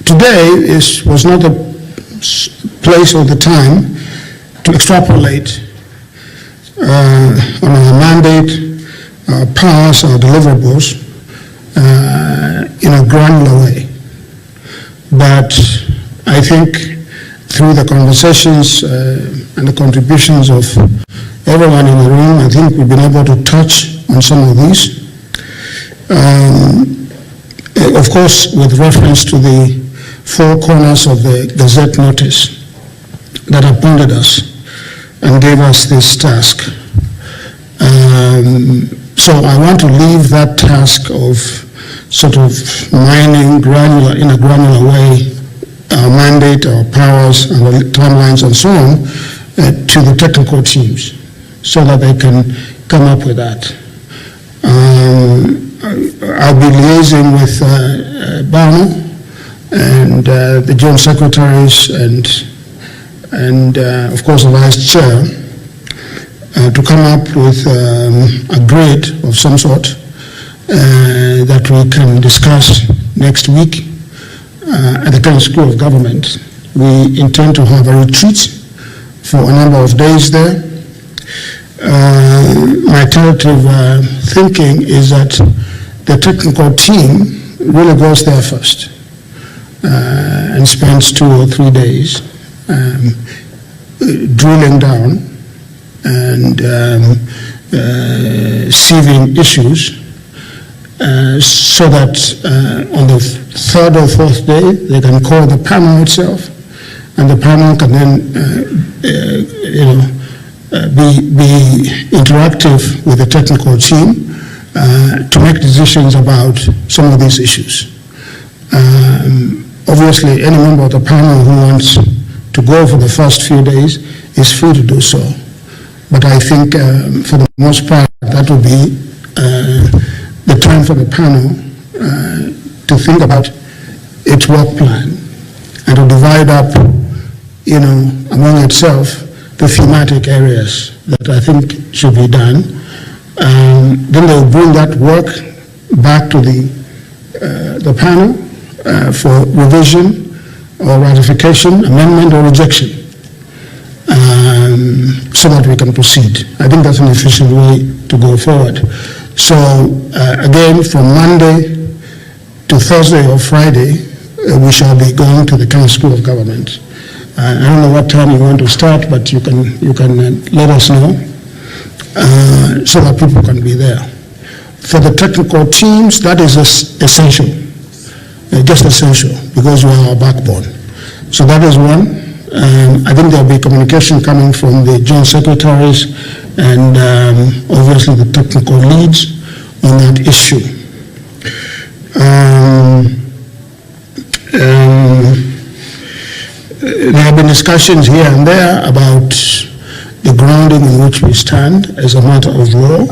today was not the place or the time to extrapolate on our mandate, our powers, our deliverables in a granular way. But I think through the conversations and the contributions of everyone in the room, I think we've been able to touch on some of these. Of course, with reference to the four corners of the Gazette notice that appointed us and gave us this task. So I want to leave that task of sort of mining in a granular way, our mandate, our powers, and the timelines and so on, to the technical teams so that they can come up with that. I'll be liaising with Bano and the joint secretaries and of course the vice chair to come up with a grade of some sort that we can discuss next week at the Kenya School of Government. We intend to have a retreat for a number of days there. My tentative thinking is that the technical team really goes there first and spends 2 or 3 days drilling down and sieving issues so that on the 3rd or 4th day they can call the panel itself, and the panel can then be interactive with the technical team to make decisions about some of these issues. Obviously, any member of the panel who wants to go for the first few days is free to do so. But I think for the most part, that will be the time for the panel to think about its work plan and to divide up, among itself, the thematic areas that I think should be done. Then they'll bring that work back to the panel for revision or ratification, amendment or rejection, so that we can proceed. I think that's an efficient way to go forward. So again, from Monday to Thursday or Friday, we shall be going to the Kenya School of Government. I don't know what time you want to start, but you can let us know so that people can be there. For the technical teams, that is essential, just essential, because you are our backbone. So that is one. I think there will be communication coming from the joint secretaries and obviously the technical leads on that issue. There have been discussions here and there about the grounding in which we stand as a matter of law.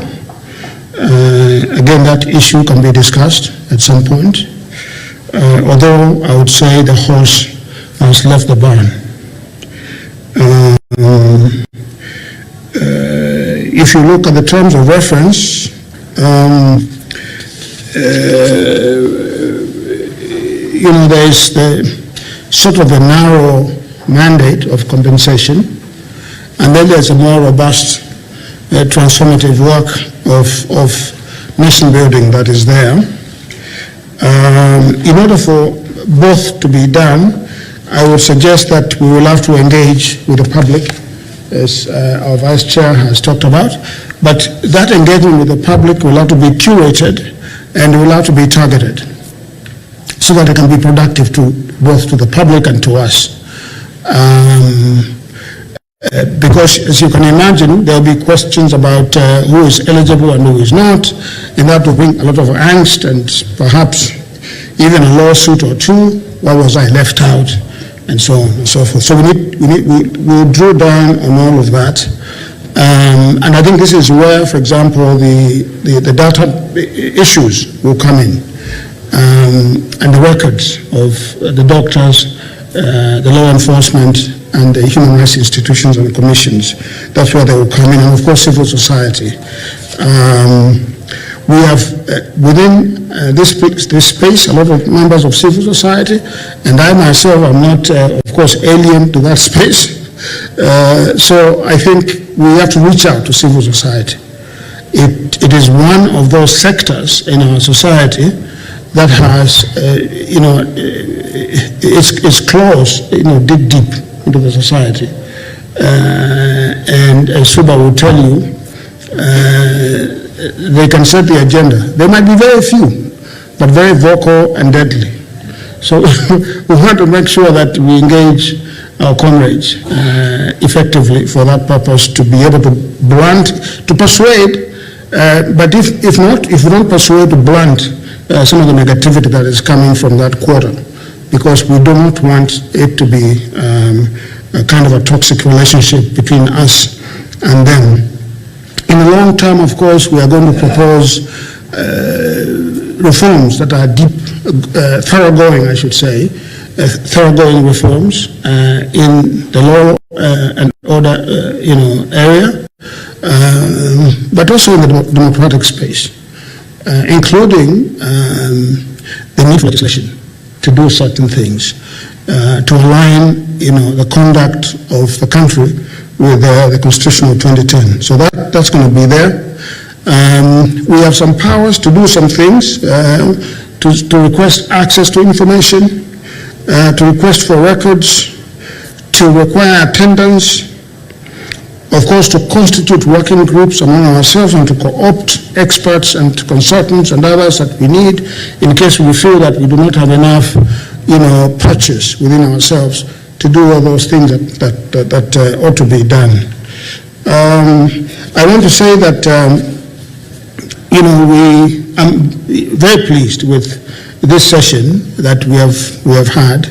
Again, that issue can be discussed at some point, although I would say the horse has left the barn. If you look at the terms of reference, there is the sort of a narrow mandate of compensation, and then there's a more robust transformative work of nation building that is there. In order for both to be done, I would suggest that we will have to engage with the public, as our Vice Chair has talked about, but that engagement with the public will have to be curated and will have to be targeted so that it can be productive to both to the public and to us. Because as you can imagine, there will be questions about who is eligible and who is not, and that will bring a lot of angst and perhaps even a lawsuit or two. Why was I left out? And so on and so forth. So we'll draw down on all of that. And I think this is where, for example, the data issues will come in, and the records of the doctors, the law enforcement, and the human rights institutions and commissions. That's where they will come in, and of course civil society. We have within this space a lot of members of civil society, and I myself am not, of course, alien to that space. So I think we have to reach out to civil society. It is one of those sectors in our society that has, it's close, dig deep into the society. And as Suba will tell you, they can set the agenda. There might be very few, but very vocal and deadly. So we want to make sure that we engage our comrades effectively for that purpose, to be able to blunt, to persuade, but if we don't persuade, to blunt some of the negativity that is coming from that quarter, because we do not want it to be a kind of a toxic relationship between us and them. In the long term, of course, we are going to propose reforms that are deep, thoroughgoing, I should say, thoroughgoing reforms in the law and order, area, but also in the democratic space, including the need for legislation to do certain things, to align, the conduct of the country with the Constitution of 2010. So that's going to be there. We have some powers to do some things, to request access to information, to request for records, to require attendance, of course, to constitute working groups among ourselves and to co-opt experts and consultants and others that we need in case we feel that we do not have enough, purchase within ourselves to do all those things that ought to be done. I want to say that, I'm very pleased with this session that we have had.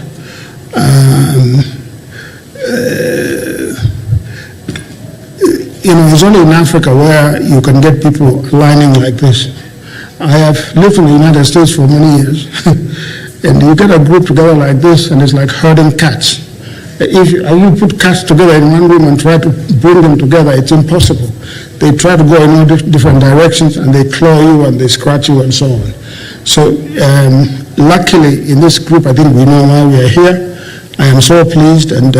It's only in Africa where you can get people aligning like this. I have lived in the United States for many years, and you get a group together like this, and it's like herding cats. If you put cats together in one room and try to bring them together, it's impossible. They try to go in all different directions, and they claw you and they scratch you and so on. So luckily in this group, I think we know why we are here. I am so pleased and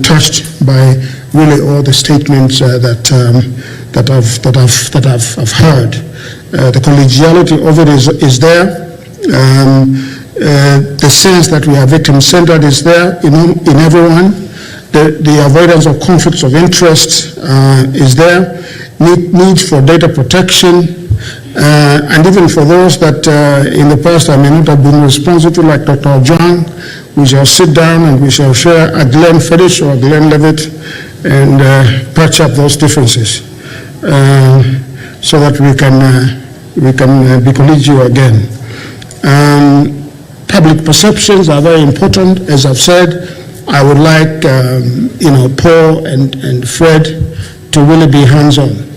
touched by really all the statements that I've heard. The collegiality of it is there. The sense that we are victim-centered is there in everyone. The avoidance of conflicts of interest is there. Need for data protection, and even for those that in the past I may not have been responsive to, like Dr. John, we shall sit down and we shall share a Glenn Fetish or a Glenn Levitt and patch up those differences so that we can be collegial again. Public perceptions are very important. As I've said, I would like Paul and Fred to really be hands-on.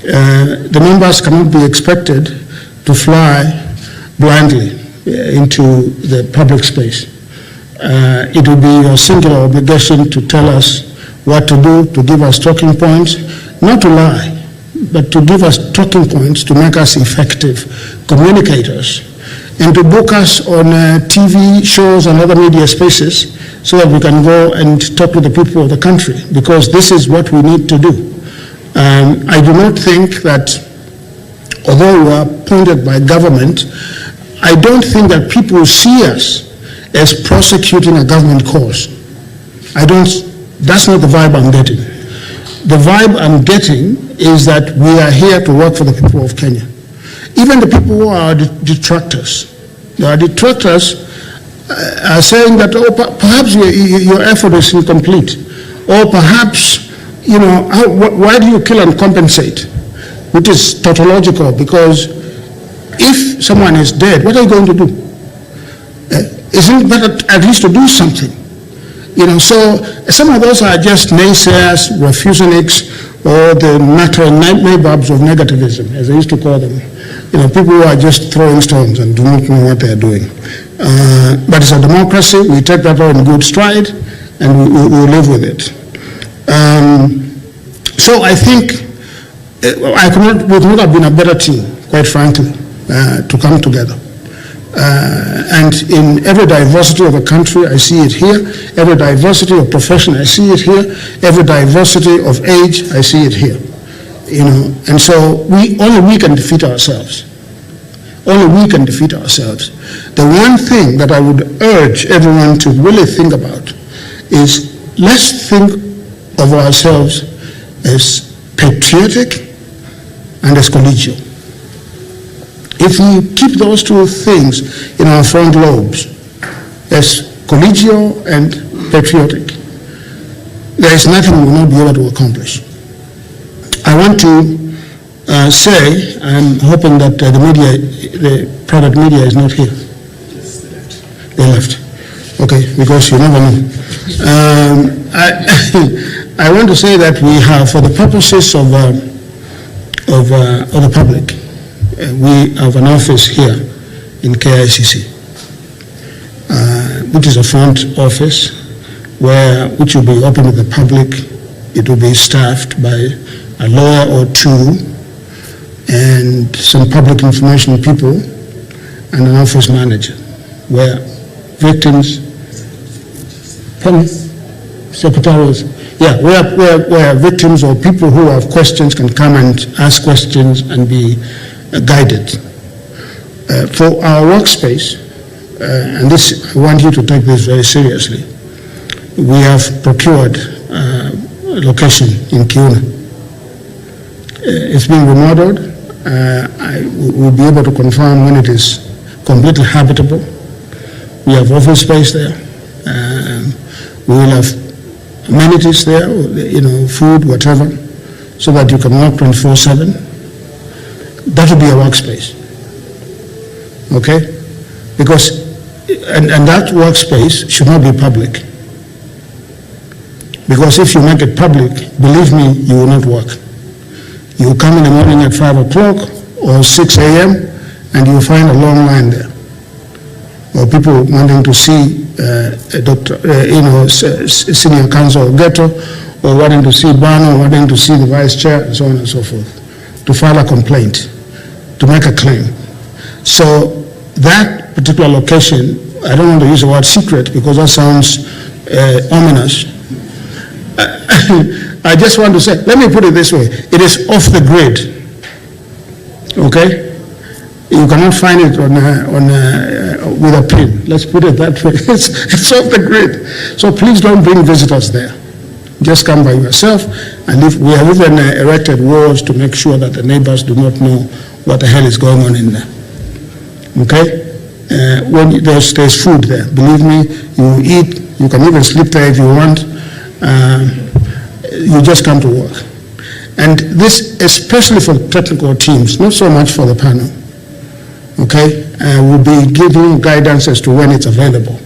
The members cannot be expected to fly blindly into the public space. It will be your singular obligation to tell us what to do, to give us talking points, not to lie, but to give us talking points to make us effective communicators, and to book us on TV shows and other media spaces so that we can go and talk to the people of the country, because this is what we need to do. I do not think that, although we are appointed by government, I don't think that people see us as prosecuting a government cause. That's not the vibe I'm getting. The vibe I'm getting is that we are here to work for the people of Kenya. Even the people who are detractors, are saying that, perhaps your effort is incomplete, or perhaps, why do you kill and compensate? Which is tautological, because if someone is dead, what are you going to do? Isn't it better at least to do something? So some of those are just naysayers, refuseniks, or the nabobs of negativism, as I used to call them. People who are just throwing stones and do not know what they are doing. But it's a democracy. We take that all in good stride, and we live with it. So I think we could not have been a better team, quite frankly, to come together. And in every diversity of a country, I see it here. Every diversity of profession, I see it here. Every diversity of age, I see it here. You know, and so only we can defeat ourselves. Only we can defeat ourselves. The one thing that I would urge everyone to really think about is, let's think of ourselves as patriotic and as collegial. If we keep those two things in our front lobes, as collegial and patriotic, there is nothing we will not be able to accomplish. I want to say, I'm hoping that the private media is not here. They left. Okay, because you never know. I want to say that we have, for the purposes of the public, we have an office here in KICC, which is a front office which will be open to the public. It will be staffed by a lawyer or two and some public information people and an office manager, where victims, secretaries, where victims or people who have questions can come and ask questions and be guided. For our workspace, and this, I want you to take this very seriously, we have procured a location in Kiuna. It's being remodeled. I will be able to confirm when it is completely habitable. We have office space there. We will have amenities there, you know, food, whatever, so that you can work 24/7. That will be a workspace, okay? Because, and that workspace should not be public. Because if you make it public, believe me, you will not work. You will come in the morning at 5 o'clock or 6 a.m. and you will find a long line there. Or people wanting to see senior counsel or ghetto, or wanting to see Bano, or wanting to see the vice chair, and so on and so forth, to file a complaint, to make a claim. So that particular location, I don't want to use the word secret because that sounds ominous. I just want to say, let me put it this way, it is off the grid, okay? You cannot find it with a pin. Let's put it that way. It's off the grid. So please don't bring visitors there. Just come by yourself. And if we have even erected walls to make sure that the neighbors do not know what the hell is going on in there. Okay? When there's food there, believe me, you eat. You can even sleep there if you want. You just come to work. And this, especially for technical teams, not so much for the panel. Okay, we'll be giving guidance as to when it's available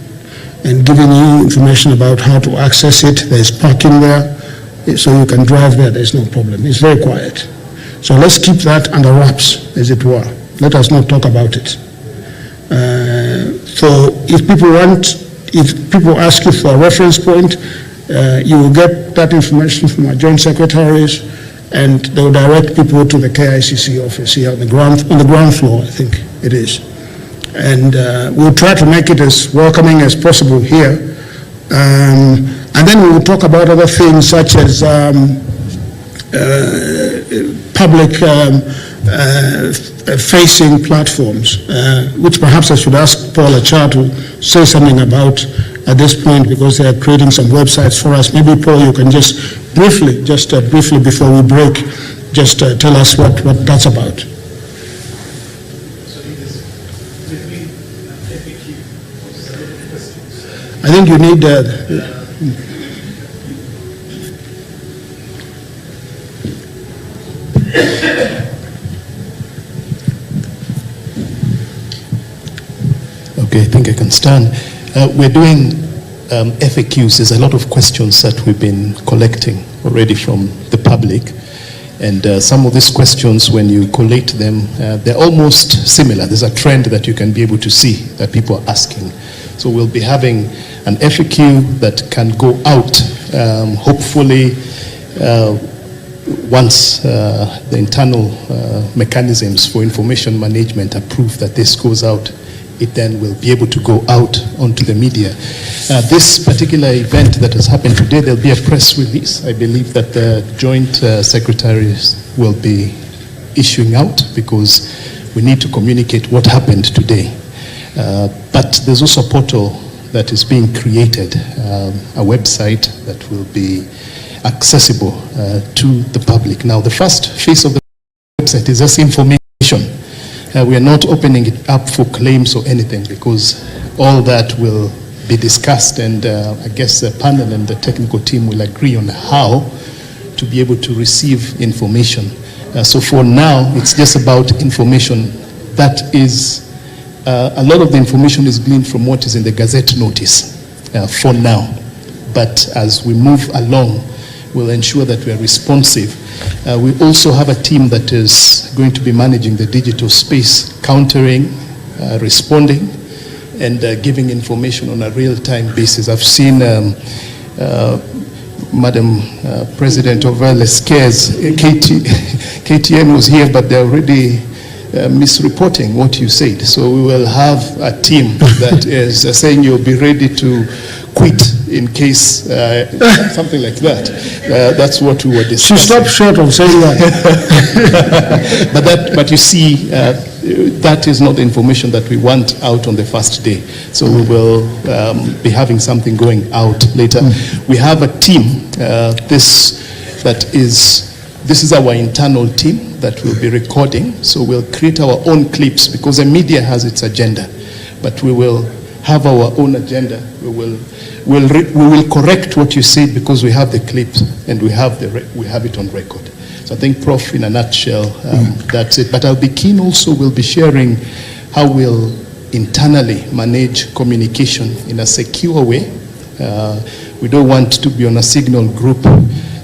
and giving you information about how to access it. There's parking there, so you can drive there. There's no problem. It's very quiet. So let's keep that under wraps, as it were. Let us not talk about it. So if people ask you for a reference point, you will get that information from our joint secretaries, and they will direct people to the KICC office here on the ground floor, I think it is. And we'll try to make it as welcoming as possible here. And then we will talk about other things such as public facing platforms, which perhaps I should ask Paul Achar to say something about at this point, because they are creating some websites for us. Maybe Paul, you can just briefly before we break, just tell us what that's about. I think you need Okay, I think I can stand. We're doing FAQs. There's a lot of questions that we've been collecting already from the public. And some of these questions, when you collate them, they're almost similar. There's a trend that you can be able to see that people are asking. So we'll be having an FAQ that can go out, hopefully, once the internal mechanisms for information management approve that this goes out, it then will be able to go out onto the media. This particular event that has happened today, there'll be a press release. I believe that the joint secretaries will be issuing out, because we need to communicate what happened today. But there's also a portal that is being created, a website that will be accessible to the public. Now, the first phase of the website is just information. We are not opening it up for claims or anything, because all that will be discussed, and I guess the panel and the technical team will agree on how to be able to receive information. So for now, it's just about information. That is, a lot of the information is gleaned from what is in the Gazette notice for now. But as we move along, we'll ensure that we are responsive. We also have a team that is going to be managing the digital space, countering, responding, and giving information on a real-time basis. I've seen Madam President of LSK's KTN was here, but they're already misreporting what you said. So we will have a team that is saying you'll be ready to quit in case something like that. That's what we were discussing. She stopped short of saying that. But you see, that is not the information that we want out on the first day. So we will be having something going out later. We have a team. This is our internal team that will be recording. So we'll create our own clips, because the media has its agenda, but we will have our own agenda. We will correct what you said, because we have the clips and we have it on record. So I think, Prof, in a nutshell, that's it. But I'll be keen also, we'll be sharing how we'll internally manage communication in a secure way. We don't want to be on a signal group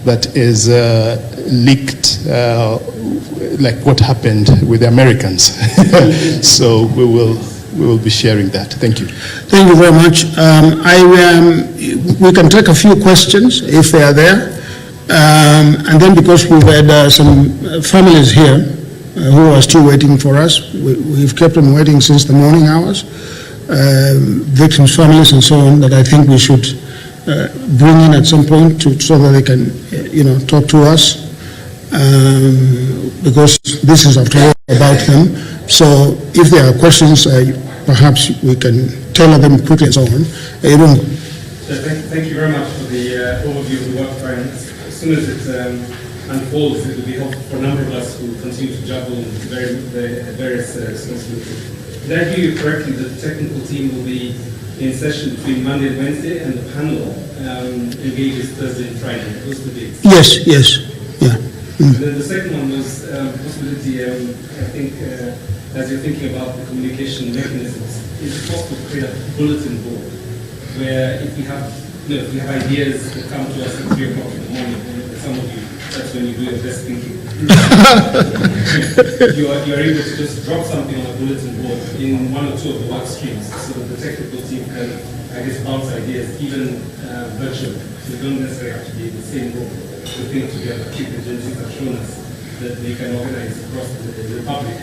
that is leaked like what happened with the Americans. So we will be sharing that. Thank you. Thank you very much. We can take a few questions if they are there. And then, because we've had some families here who are still waiting for us, we've kept them waiting since the morning hours, victims' families and so on, that I think we should bring in at some point so that they can, talk to us, because this is, after all, about them. So if there are questions, perhaps we can tailor them quickly and so on. Thank you very much for the overview of the work plan. As soon as it unfolds, it will be helpful for a number of us who continue to juggle various responsibilities. Did I hear you correctly that the technical team will be in session between Monday and Wednesday, and the panel engages Thursday and Friday? Those are the dates. Yes, yeah. And then the second one was possibility, I think, as you're thinking about the communication mechanisms, is it possible to create a bulletin board where if we have ideas that come to us at 3 o'clock in the morning, some of you, that's when you do your best thinking. you are able to just drop something on a bulletin board in one or two of the work streams, so that the technical team can, bounce ideas, even virtually. So you don't necessarily have to be in the same room to think together. Chief agencies have shown us that they can organize across the Republic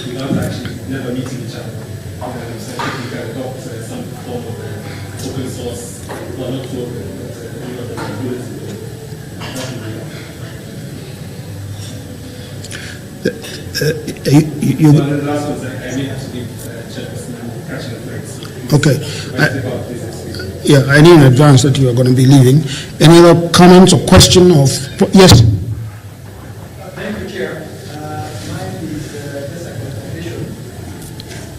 without actually never meeting each other. So I think we can adopt some form of open source, well, not too open, but bulletin board. The last one is I may have to give Chairperson catching the flags. Okay. I knew in advance that you are going to be leaving. Any other comments or question of? Yes. Thank you, Chair. Mine is just a clarification.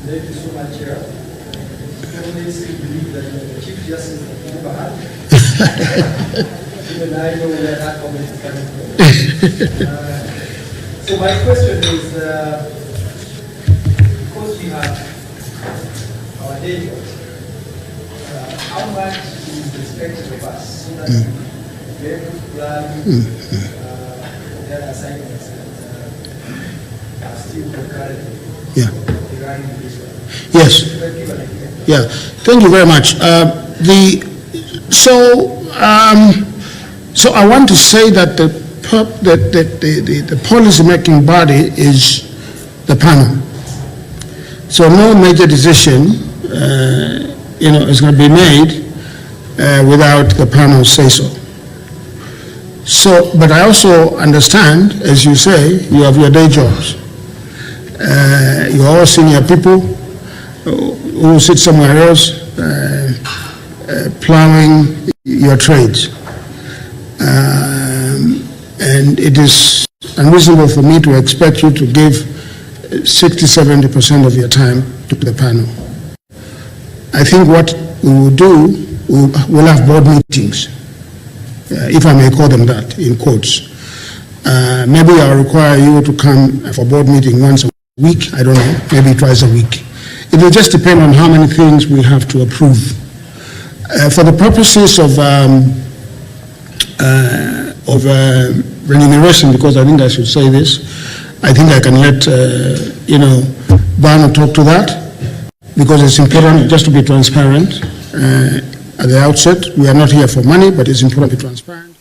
Thank you so much, Chair. I still believe that the Chief Justice of never had. Even I know where that comment is coming from. So my question is, because we have our day job, how much is expected of us so that we be able to plan their assignments that are still concurrent regarding this one? Yes. Yeah. Thank you very much. So I want to say that the the policy-making body is the panel. So no major decision, is going to be made without the panel say so. So, but I also understand, as you say, you have your day jobs. You're all senior people who sit somewhere else, plowing your trades. And it is unreasonable for me to expect you to give 60-70% of your time to the panel. I think what we will do, we'll have board meetings, if I may call them that, in quotes. Maybe I'll require you to come for board meeting once a week, I don't know, maybe twice a week. It will just depend on how many things we have to approve. For the purposes of remuneration, because I think I should say this, I think I can let, Bano talk to that, because it's important just to be transparent at the outset. We are not here for money, but it's important to be transparent.